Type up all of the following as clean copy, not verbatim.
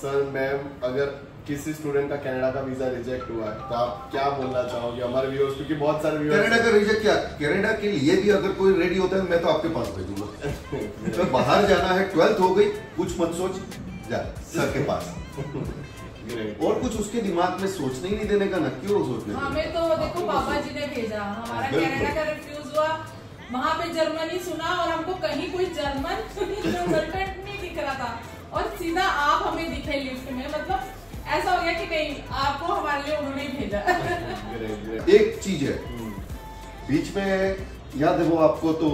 Sir ma'am, अगर किसी student का कनाडा का वीजा रिजेक्ट हुआ है तो आप क्या बोलना चाहोगे हमारे व्यूअर्स, क्योंकि बहुत सारे व्यूअर्स कनाडा का रिजेक्ट क्या, कनाडा के लिए भी अगर कोई रेडी होता है मैं तो आपके पास भेजूंगा। तो बाहर जाना है, 12th हो गई, कुछ मत सोच, जा सर के पास। और कुछ उसके दिमाग में सोचने ही नहीं देने का ना, क्यों सोचने? हमें तो देखो पापा जी ने भेजा, हमारा कनाडा का रिफ्यूज हुआ, वहाँ पे जर्मनी सुना और हमको कहीं कोई जर्मन कंसल्टेंट नहीं दिख रहा था और सीधा आप हमें दिखे लिफ्ट में। मतलब ऐसा हो गया कि नहीं, आपको हमारे लिए उन्होंने भेजा। एक चीज है बीच में याद है वो आपको, तो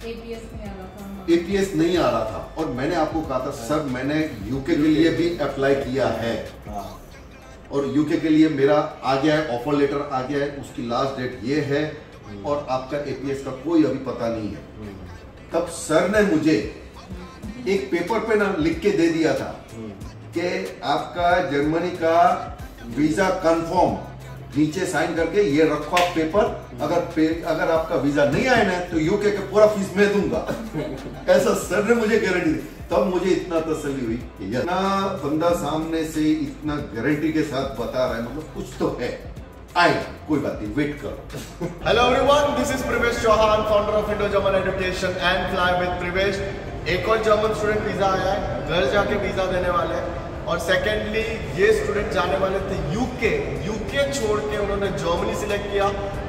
एपीएस नहीं आ रहा था, एपीएस नहीं आ रहा था और मैंने आपको कहा था सर मैंने यूके के लिए भी अप्लाई किया है और यूके के लिए मेरा आ गया है, ऑफर लेटर आ गया है, उसकी लास्ट डेट ये है और आपका एपीएस का कोई अभी पता नहीं है। तब सर ने मुझे एक पेपर पे ना लिख के दे दिया था कि आपका जर्मनी का वीजा कंफर्म, नीचे साइन करके ये रखो आप पेपर, अगर आपका वीजा नहीं आया ना तो यूके का पूरा फीस मैं दूंगा। ऐसा सर ने मुझे गारंटी दी। तब मुझे इतना तसल्ली हुई कि इतना बंदा सामने से इतना गारंटी के साथ बता रहा है, मतलब कुछ तो है, आएगा, कोई बात नहीं, वेट करो। Hello everyone, this is Pravesh Chauhan, founder of Indo German education and fly with Pravesh. एक और जर्मन स्टूडेंट वीजा आया है, घर जाके वीजा देने वाले हैं। और सेकेंडली ये स्टूडेंट जाने वाले थे यूके छोड़ के उन्होंने जर्मनी सिलेक्ट किया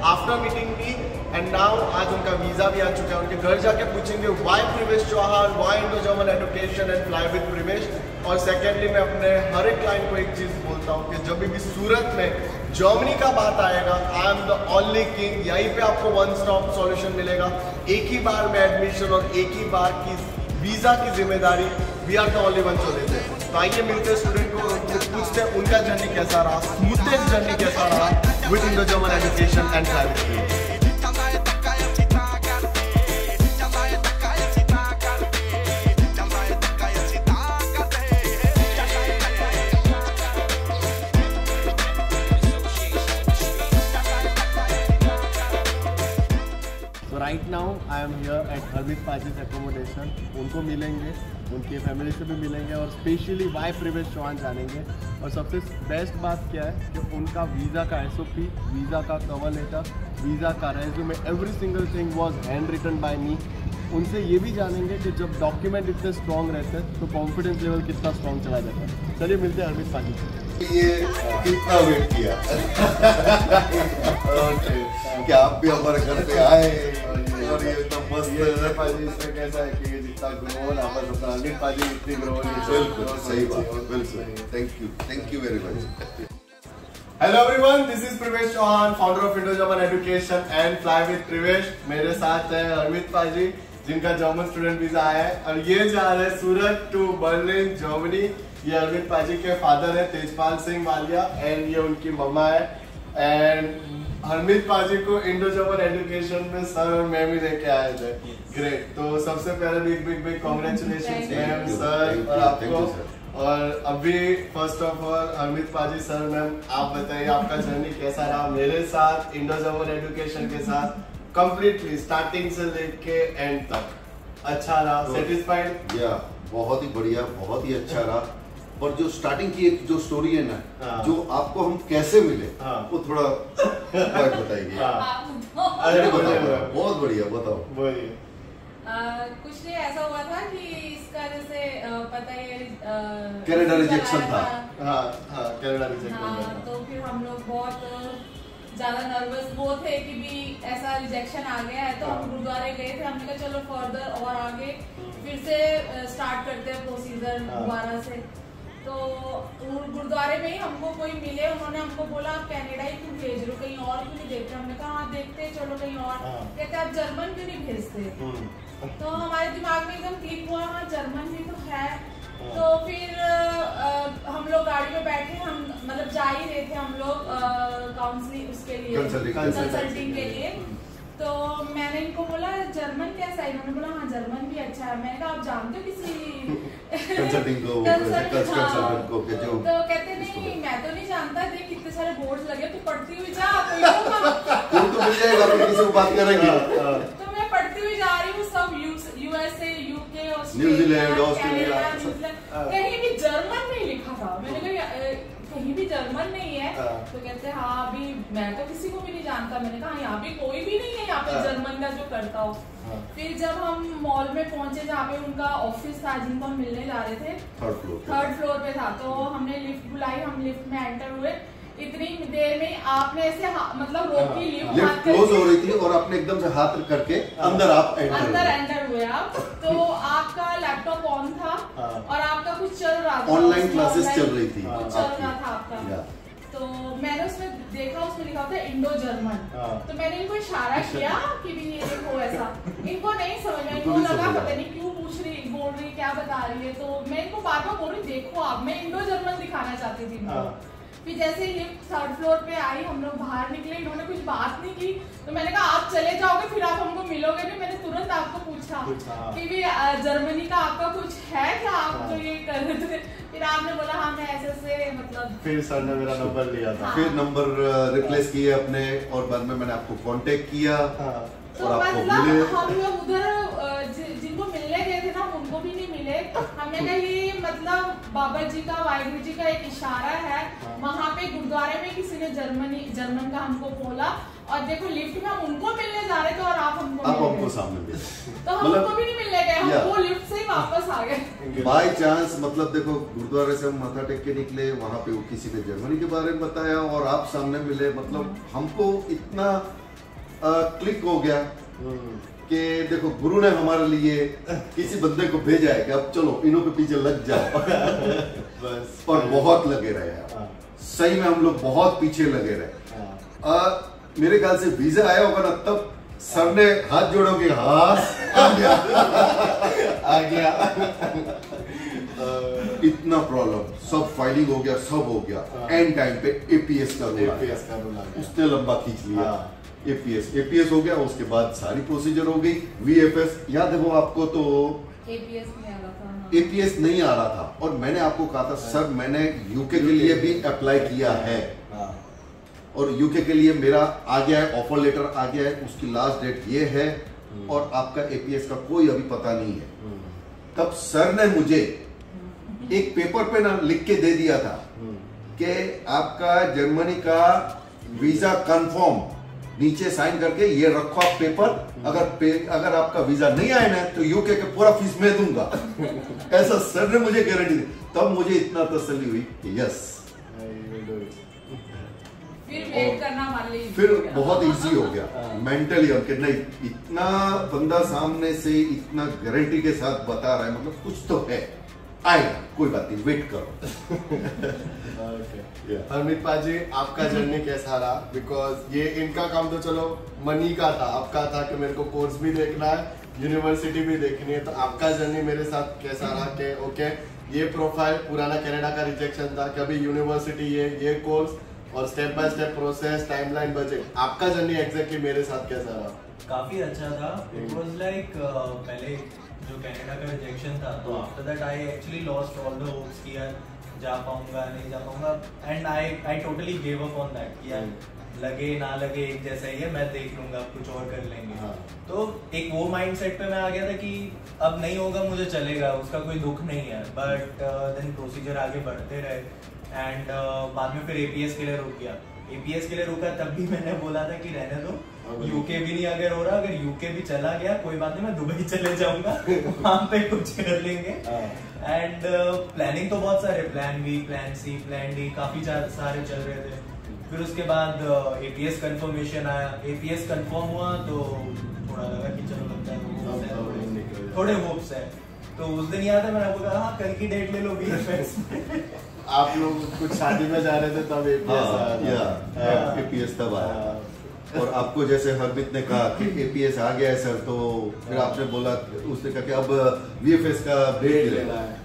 after meeting me, and now आज उनका वीजा भी आ चुका है। उनके घर जाके पूछेंगे why Pravesh Chauhan, why Indo German education and fly with Pravesh. और सेकेंडली मैं अपने हर एक क्लाइंट को एक चीज बोलता हूँ कि जब भी सूरत में जर्मनी का बात आएगा, I am the only king. यहीं पे आपको वन स्टॉप सॉल्यूशन मिलेगा, एक ही बार में एडमिशन और एक ही बार की वीजा की जिम्मेदारी। We are the only one जो लेते हैं। तो आइए मिलते हैं स्टूडेंट को, पूछते हैं उनका जर्नी कैसा रहा, स्मूथेस्ट जर्नी कैसा रहा with Indo German education and private. Right now I am here at Harmeet paaji's accommodation. उनको मिलेंगे, उनकी फैमिली से भी मिलेंगे और स्पेशली वाई प्रवेश चौहान जानेंगे। और सबसे बेस्ट बात क्या है कि उनका वीज़ा का एसओपी, वीज़ा का कवर लेटर, वीज़ा का resume, every single thing was handwritten by me. उनसे ये भी जानेंगे कि जब डॉक्यूमेंट इतने स्ट्रॉन्ग रहते हैं तो कॉन्फिडेंस लेवल कितना स्ट्रॉन्ग चला जाता है। चलिए मिलते हैं हरमीत पाजी से। ये कितना वेट किया कि आप भी हमारे घर पे आए और ये इतना मस्त पाजी इसमें कैसा है कि जितना ग्रो ना बस हरमीत पाजी इतनी ग्रो नहीं। बिल्कुल सही बात, बिल्कुल। Thank you very much. Hello everyone, this is Pravesh Chauhan, founder of Indo German education and fly with Pravesh. मेरे साथ है हरमीत पाजी, जिनका जर्मन स्टूडेंट वीजा आया है और ये जा रहे हैं सूरत टू बर्लिन जर्मनी। ये हरमीत पाजी के फादर है तेजपाल सिंह वालिया एंड ये उनकी मम्मा है। एंड हरमीत पाजी को इंडो जर्मन एजुकेशन में सर और मैम ही लेके आए थे। ग्रेट, तो सबसे पहले बिग कॉन्ग्रेचुलेशन मैम, सर और आपको। और अभी फर्स्ट ऑफ ऑल हरमीत पाजी सर मैम, आप बताइए आपका जर्नी कैसा रहा मेरे साथ इंडो जर्मन एजुकेशन के साथ, कंप्लीटली स्टार्टिंग से लेके एंड तक? अच्छा रहा, सेटिस्फाइड? या बहुत ही बढ़िया, बहुत ही अच्छा रहा। और जो स्टार्टिंग की एक जो स्टोरी है ना, जो आपको हम कैसे मिले वो थोड़ा बताइए। अरे बहुत बढ़िया, बताओ। बोलिए। कुछ नहीं, ऐसा हुआ था कि इसका जैसे पता है कनाडा रिजेक्शन था। कनाडा रिजेक्शन था। तो फिर हम लोग बहुत ज्यादा नर्वस वो थे कि भी ऐसा रिजेक्शन आ गया है। तो हम गुरुद्वारे गए थे, हमने कहा चलो फर्दर और आगे फिर से स्टार्ट करते हैं प्रोसीजर दोबारा से। तो गुरुद्वारे में ही हमको कोई मिले, उन्होंने हमको बोला आप कनाडा ही क्यों भेज रहे हो, कहीं और क्यों नहीं देखते? हमने कहा हाँ देखते, चलो कहीं और। कहते आप जर्मन क्यों नहीं भेजते? तो हमारे दिमाग में एकदम क्लिक हुआ, हाँ जर्मन भी तो है। तो फिर हम लोग गाड़ी में बैठे, हम मतलब जा ही रहे थे हम लोग काउंसलिंग उसके लिए, कंसल्टिंग के लिए। तो मैंने इनको बोला जर्मन कैसा है? इन्होंने बोला हाँ जर्मन भी अच्छा है। मैंने कहा आप जानते हो किसी कंसल्टिंग को तो कहते नहीं मैं तो नहीं जानता, देख कितने सारे बोर्ड लगे, तू पढ़ती हुई जा तो मिल जाएगा, किसी से बात करेंगे। तो मैं पढ़ती हुई जा रही हूँ, सब यूएसए, यूके, न्यूजीलैंड, ऑस्ट्रेलिया, कहीं भी जर्मन नहीं लिखा था। था। मैंने कहा कहीं भी जर्मन नहीं है। तो कहते हाँ अभी मैं तो किसी को भी नहीं जानता। मैंने कहा यहाँ पे कोई भी नहीं है यहाँ पे जर्मन का जो करता हो। फिर जब हम मॉल में पहुंचे जहाँ पे उनका ऑफिस था जिनको हम मिलने जा रहे थे, थर्ड फ्लोर पे था, तो हमने लिफ्ट बुलाई, हम लिफ्ट में एंटर हुए। इतनी देर में आपने ऐसे मतलब रोकी, लिफ्ट क्लोज हो रही थी और आपने एकदम से हाथ करके अंदर एंटर हुए आप। तो आपका लैपटॉप ऑन था और आपका कुछ चल रहा था, ऑनलाइन क्लासेस चल रही थी, कुछ चल रहा था आपका। तो मैंने उसमें देखा, उसमें लिखा था इंडो जर्मन। तो मैंने इनको इशारा किया कि भी ये देखो ऐसा। इनको नहीं समझ में, इनको लगा पता नहीं क्यों बोल रही क्या बता रही है। तो मैं इनको बार बार बोल रही देखो आप, मैं इंडो जर्मन दिखाना चाहती थी। फिर जैसे लिफ्ट थर्ड फ्लोर पे आई, हम लोग बाहर निकले, इन्होंने कुछ बात नहीं की। तो मैंने कहा आप चले जाओगे फिर आप हमको मिलोगे नहीं। मैंने तुरंत आपको पूछा कि भी जर्मनी का आपका कुछ है क्या, आप तो ये कर रहे थे। फिर आपने बोला हाँ मैं ऐसे मतलब। फिर सर ने मेरा नंबर लिया था, फिर नंबर रिप्लेस किए अपने, और बाद में मैंने आपको कांटेक्ट किया। तो मतलब हम लोग उधर जिनको मिलने गए थे ना उनको भी नहीं मिले। हमने कहा ये मतलब बाबा जी का, वाहिगुरु जी का एक इशारा है। वहाँ पे गुरुद्वारे में किसी ने जर्मन का हमको बोला, और देखो लिफ्ट में हम उनको मिलने जा रहे थे और आप हमको सामने मिले। तो हम उनको भी नहीं मिलने गए, हम वो लिफ्ट से ही वापस आ गए बाय चांस। मतलब देखो गुरुद्वारे से हम माथा टेक के निकले, वहाँ पे किसी ने जर्मनी के बारे में बताया और आप सामने मिले। मतलब हमको इतना क्लिक हो गया कि देखो गुरु ने हमारे लिए किसी बंदे को भेजा है कि अब चलो इन्हों के पीछे लग जाओ। बस। और बहुत लगे रहे, सही में हम लोग बहुत पीछे लगे रहे। मेरे ख्याल से वीजा आया होगा ना, तब सर ने हाथ जोड़ोगे, हाँ आ गया इतना प्रॉब्लम, सब फाइलिंग हो गया, सब हो गया। एंड टाइम पे एपीएस का रूल आ गया, उसने लंबा खींच लिया। एपीएस हो गया, उसके बाद सारी प्रोसीजर हो गई। वीएफएस याद है वो आपको? तो एपीएस नहीं आ रहा था। एपीएस नहीं आ रहा था, और मैंने आपको कहा था सर मैंने यूके के लिए भी अप्लाई किया है, और यूके के लिए मेरा आ गया है, ऑफर लेटर आ गया है, उसकी लास्ट डेट ये है, और आपका एपीएस का कोई अभी पता नहीं है। तब सर ने मुझे एक पेपर पे ना लिख के दे दिया था कि आपका जर्मनी का वीजा कंफर्म, नीचे साइन करके ये रखो आप पेपर, अगर आपका वीजा नहीं आया ना तो यूके का पूरा फीस मैं दूंगा। ऐसा सर ने मुझे गारंटी दी। तब मुझे इतना तसल्ली हुई कि यस, फिर वेट करना हमारे लिए फिर बहुत इजी हो गया मेंटली। हम कि नहीं, इतना बंदा सामने से इतना गारंटी के साथ बता रहा है, मतलब कुछ तो है, आएगा, कोई बात नहीं, वेट करो। हरमीत पाजी, आपका जर्नी कैसा रहा? बिकॉज ये इनका काम तो चलो मनी का था, आपका था कि मेरे को कोर्स भी देखना है, यूनिवर्सिटी भी देखनी है। तो आपका जर्नी मेरे साथ कैसा रहा कि ओके ये प्रोफाइल पुराना कनाडा का रिजेक्शन था कि अभी यूनिवर्सिटी ये कोर्स, और step by step process, timeline, budget, आपका जर्नी एग्जैक्टली मेरे साथ कैसा रहा? काफी अच्छा था। इट वाज लाइक पहले जो कनाडा का रिजेक्शन था, तो after that I actually lost all the hopes कि यार जा पाऊंगा नहीं जा पाऊंगा, and I totally give up on that कि यार लगे ना लगे एक जैसा ही है, मैं देख लूंगा, कुछ और कर लेंगे। तो एक वो माइंडसेट पे मैं आ गया था कि अब नहीं होगा मुझे चलेगा, उसका कोई दुख नहीं है। बट देन प्रोसीजर आगे बढ़ते रहे, एंड बाद में फिर एपीएस के लिए रुक गया। एपीएस के लिए रुका, तब भी मैंने बोला था कि रहने दो, यूके भी नहीं अगर हो रहा, अगर यूके भी चला गया कोई बात नहीं, मैं दुबई चले जाऊंगा, वहां पे कुछ कर लेंगे। एंड प्लानिंग तो बहुत सारे, plan B, plan C, plan D, काफी सारे चल रहे थे। फिर उसके बाद एपीएस कंफर्मेशन आया, एपीएस कंफर्म हुआ तो थोड़ा लगा कि चलो लगता है थोड़े होप्स है। तो उस दिन याद है मैंने आपको कहा हाँ कल की डेट ले लो वीएफएस। आप लोग कुछ शादी में जा रहे थे तब एपीएस तब आया, और आपको जैसे हरमीत ने कहा कि एपीएस आ गया है सर, तो फिर आपने बोला, उसने कहा कि अब वीएफएस का डेट लेना है,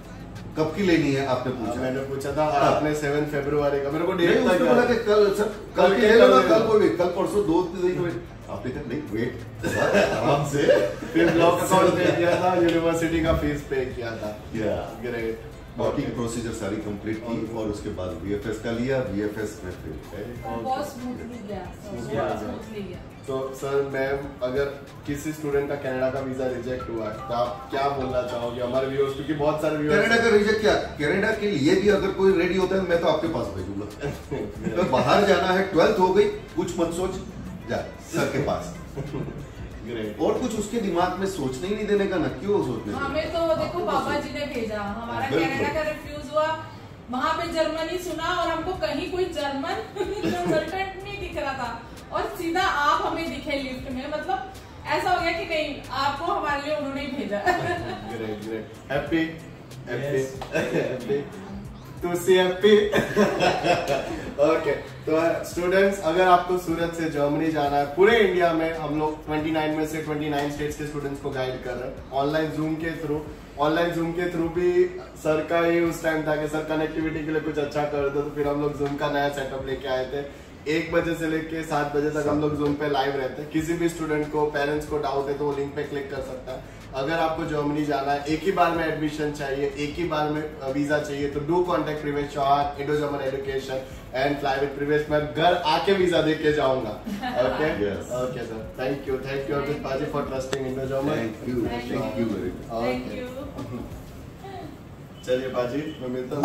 कब की लेनी है आपने पूछा? मैंने पूछा था आपने 7 फरवरी का, मेरे को डेट नहीं, उसने बोला कि कल सर, कल की ले लो, कल कोई कल परसों 2 दिन वेट, आपने कहा नहीं वेट आराम से। फिर ब्लॉक अकाउंट पे दिया था, यूनिवर्सिटी का फीस पे किया था। ग्रेट। बाकी प्रोसीजर सारी कंप्लीट की और उसके बाद VFS का लिया, VFS में फिर बहुत स्मूथली गया, स्मूथली गया। तो सर मैम, अगर किसी स्टूडेंट का कनाडा का वीजा रिजेक्ट हुआ है तो आप क्या बोलना चाहोगे हमारे व्यूअर्स, क्योंकि बहुत सारे व्यूअर्स कनाडा का रिजेक्ट क्या, कनाडा के लिए भी अगर कोई रेडी होता है मैं तो आपके पास भेजूंगा। तो बाहर जाना है, 12th हो गई, कुछ मत सोच, जा सर के पास। और कुछ उसके दिमाग में सोचने ही नहीं देने का ना, क्यों सोचने हमें तो देखो पापा जी ने भेजा, हमारा कनाडा का रिफ्यूज हुआ, वहाँ पे जर्मनी सुना और हमको कहीं कोई जर्मन कंसल्टेंट नहीं दिख रहा था और सीधा आप हमें दिखे लिफ्ट में, मतलब ऐसा हो गया कि नहीं, आपको हमारे लिए उन्होंने ही भेजा। Great great, happy happy happy to see happy. Okay, तो स्टूडेंट्स, अगर आपको सूरत से जर्मनी जाना है, पूरे इंडिया में हम लोग 29 में से 29 स्टेट्स के स्टूडेंट्स को गाइड कर रहे हैं ऑनलाइन जूम के थ्रू भी सर का ही उस टाइम था कि सर कनेक्टिविटी के लिए कुछ अच्छा कर दो, तो फिर हम लोग जूम का नया सेटअप लेके आए थे। 1 बजे से लेके 7 बजे तक हम लोग जूम पे लाइव रहते हैं। किसी भी स्टूडेंट को, पेरेंट्स को डाउट है तो वो लिंक पे क्लिक कर सकता है। अगर आपको जर्मनी जाना है, एक ही बार में एडमिशन चाहिए, एक ही बार में वीजा चाहिए, तो do contact Pravesh Chauhan, Indo German education and fly with Pravesh. मैं घर आके वीजा दे के जाऊंगा। Okay okay sir, thank you Arpit paaji for trusting Indo German. Thank you very much. Thank you. चलिए पाजी, मैं मिलता हूँ।